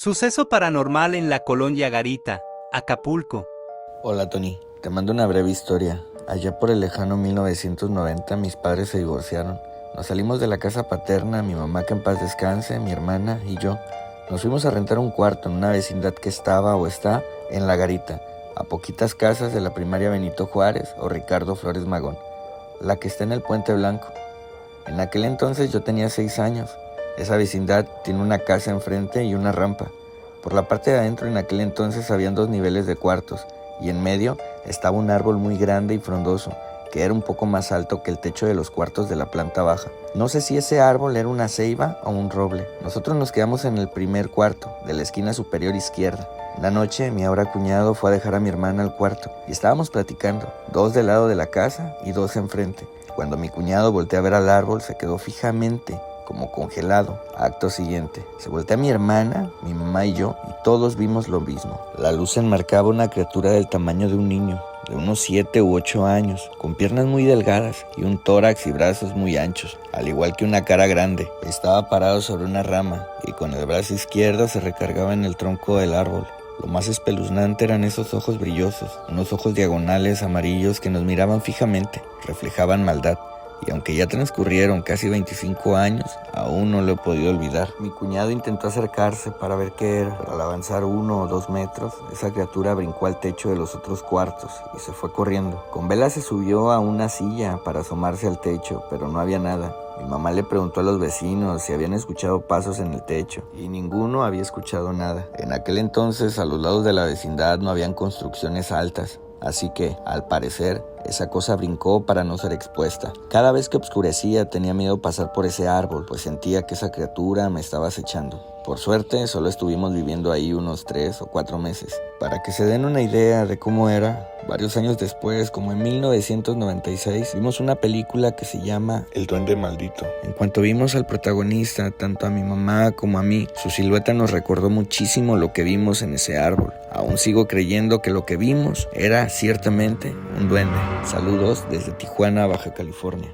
Suceso paranormal en la colonia Garita, Acapulco. Hola Tony, te mando una breve historia. Allá por el lejano 1990 mis padres se divorciaron. Nos salimos de la casa paterna, mi mamá que en paz descanse, mi hermana y yo. Nos fuimos a rentar un cuarto en una vecindad que estaba o está en La Garita, a poquitas casas de la primaria Benito Juárez o Ricardo Flores Magón, la que está en el Puente Blanco. En aquel entonces yo tenía 6 años. Esa vecindad tiene una casa enfrente y una rampa. Por la parte de adentro en aquel entonces habían 2 niveles de cuartos y en medio estaba un árbol muy grande y frondoso que era un poco más alto que el techo de los cuartos de la planta baja. No sé si ese árbol era una ceiba o un roble. Nosotros nos quedamos en el primer cuarto, de la esquina superior izquierda. Una noche mi ahora cuñado fue a dejar a mi hermana al cuarto y estábamos platicando, 2 del lado de la casa y 2 enfrente. Cuando mi cuñado voltea a ver al árbol se quedó fijamente, como congelado. Acto siguiente, se voltea mi hermana, mi mamá y yo, y todos vimos lo mismo. La luz enmarcaba una criatura del tamaño de un niño, de unos 7 u 8 años, con piernas muy delgadas y un tórax y brazos muy anchos, al igual que una cara grande. Estaba parado sobre una rama y con el brazo izquierdo se recargaba en el tronco del árbol. Lo más espeluznante eran esos ojos brillosos, unos ojos diagonales amarillos que nos miraban fijamente, reflejaban maldad. Y aunque ya transcurrieron casi 25 años, aún no lo he podido olvidar. Mi cuñado intentó acercarse para ver qué era, pero al avanzar 1 o 2 metros, esa criatura brincó al techo de los otros cuartos y se fue corriendo. Con vela se subió a una silla para asomarse al techo, pero no había nada. Mi mamá le preguntó a los vecinos si habían escuchado pasos en el techo y ninguno había escuchado nada. En aquel entonces, a los lados de la vecindad no habían construcciones altas. Así que, al parecer, esa cosa brincó para no ser expuesta. Cada vez que oscurecía tenía miedo pasar por ese árbol, pues sentía que esa criatura me estaba acechando. Por suerte, solo estuvimos viviendo ahí unos 3 o 4 meses. Para que se den una idea de cómo era, varios años después, como en 1996, vimos una película que se llama El Duende Maldito. En cuanto vimos al protagonista, tanto a mi mamá como a mí, su silueta nos recordó muchísimo lo que vimos en ese árbol. Aún sigo creyendo que lo que vimos era ciertamente un duende. Saludos desde Tijuana, Baja California.